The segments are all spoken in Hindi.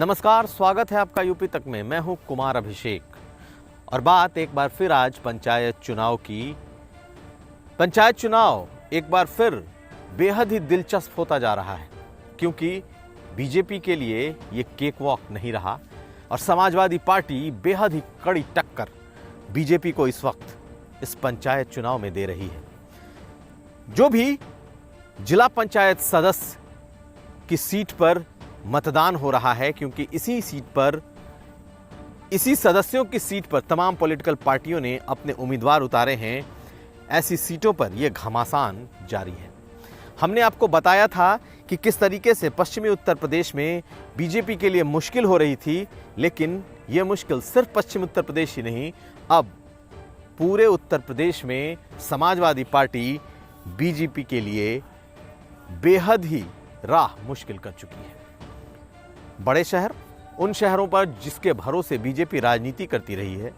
नमस्कार, स्वागत है आपका यूपी तक में। मैं हूं कुमार अभिषेक और बात एक बार फिर आज पंचायत चुनाव की। पंचायत चुनाव एक बार फिर बेहद ही दिलचस्प होता जा रहा है क्योंकि बीजेपी के लिए ये केक वॉक नहीं रहा और समाजवादी पार्टी बेहद ही कड़ी टक्कर बीजेपी को इस वक्त इस पंचायत चुनाव में दे रही है। जो भी जिला पंचायत सदस्य की सीट पर मतदान हो रहा है, क्योंकि इसी सदस्यों की सीट पर तमाम पॉलिटिकल पार्टियों ने अपने उम्मीदवार उतारे हैं, ऐसी सीटों पर यह घमासान जारी है। हमने आपको बताया था कि किस तरीके से पश्चिमी उत्तर प्रदेश में बीजेपी के लिए मुश्किल हो रही थी, लेकिन यह मुश्किल सिर्फ पश्चिम उत्तर प्रदेश ही नहीं, अब पूरे उत्तर प्रदेश में समाजवादी पार्टी बीजेपी के लिए बेहद ही राह मुश्किल कर चुकी है। बड़े शहर, उन शहरों पर जिसके भरोसे बीजेपी राजनीति करती रही है,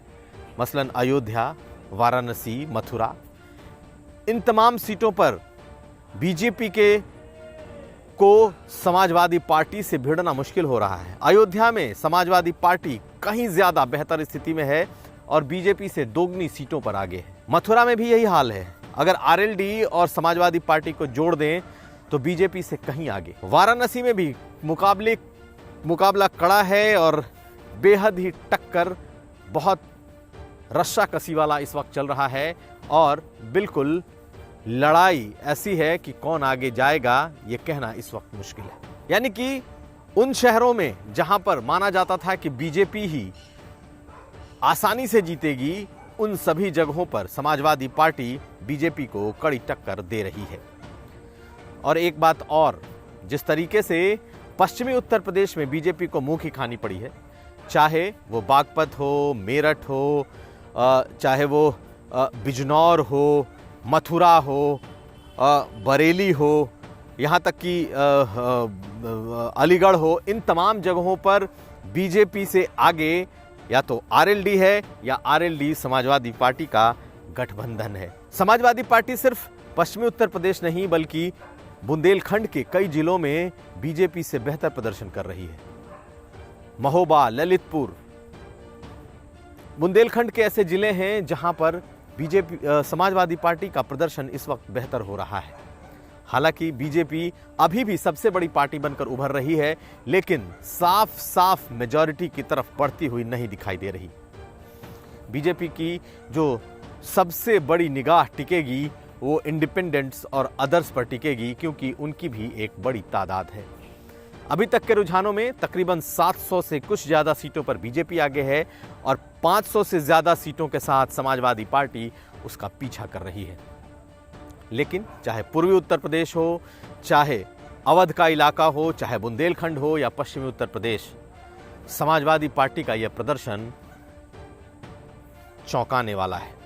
मसलन अयोध्या, वाराणसी, मथुरा, इन तमाम सीटों पर बीजेपी को समाजवादी पार्टी से भिड़ना मुश्किल हो रहा है। अयोध्या में समाजवादी पार्टी कहीं ज्यादा बेहतर स्थिति में है और बीजेपी से दोगुनी सीटों पर आगे है। मथुरा में भी यही हाल है। अगर आरएलडी और समाजवादी पार्टी को जोड़ दें तो बीजेपी से कहीं आगे। वाराणसी में भी मुकाबला कड़ा है और बेहद ही टक्कर, बहुत रस्साकसी वाला इस वक्त चल रहा है और बिल्कुल लड़ाई ऐसी है कि कौन आगे जाएगा ये कहना इस वक्त मुश्किल है। यानी कि उन शहरों में जहां पर माना जाता था कि बीजेपी ही आसानी से जीतेगी, उन सभी जगहों पर समाजवादी पार्टी बीजेपी को कड़ी टक्कर दे रही है। और एक बात और, जिस तरीके से पश्चिमी उत्तर प्रदेश में बीजेपी को मुंह की खानी पड़ी है, चाहे वो बागपत हो, मेरठ हो, चाहे वो बिजनौर हो, मथुरा हो, बरेली हो, यहाँ तक कि अलीगढ़ हो, इन तमाम जगहों पर बीजेपी से आगे या तो आरएलडी है या आरएलडी समाजवादी पार्टी का गठबंधन है। समाजवादी पार्टी सिर्फ पश्चिमी उत्तर प्रदेश नहीं बल्कि बुंदेलखंड के कई जिलों में बीजेपी से बेहतर प्रदर्शन कर रही है। महोबा, ललितपुर, बुंदेलखंड के ऐसे जिले हैं जहां पर बीजेपी समाजवादी पार्टी का प्रदर्शन इस वक्त बेहतर हो रहा है। हालांकि बीजेपी अभी भी सबसे बड़ी पार्टी बनकर उभर रही है, लेकिन साफ साफ मेजॉरिटी की तरफ बढ़ती हुई नहीं दिखाई दे रही। बीजेपी की जो सबसे बड़ी निगाह टिकेगी वो इंडिपेंडेंट्स और अदर्स पर टिकेगी, क्योंकि उनकी भी एक बड़ी तादाद है। अभी तक के रुझानों में तकरीबन 700 से कुछ ज़्यादा सीटों पर बीजेपी आगे है और 500 से ज़्यादा सीटों के साथ समाजवादी पार्टी उसका पीछा कर रही है। लेकिन चाहे पूर्वी उत्तर प्रदेश हो, चाहे अवध का इलाका हो, चाहे बुंदेलखंड हो या पश्चिमी उत्तर प्रदेश, समाजवादी पार्टी का यह प्रदर्शन चौंकाने वाला है।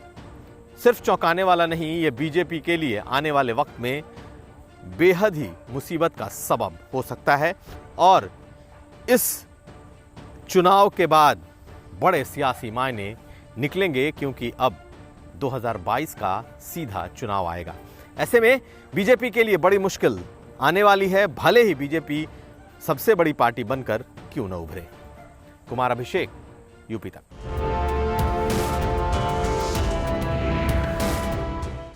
सिर्फ चौंकाने वाला नहीं, यह बीजेपी के लिए आने वाले वक्त में बेहद ही मुसीबत का सबब हो सकता है और इस चुनाव के बाद बड़े सियासी मायने निकलेंगे, क्योंकि अब 2022 का सीधा चुनाव आएगा। ऐसे में बीजेपी के लिए बड़ी मुश्किल आने वाली है, भले ही बीजेपी सबसे बड़ी पार्टी बनकर क्यों न उभरे। कुमार अभिषेक, यूपी तक।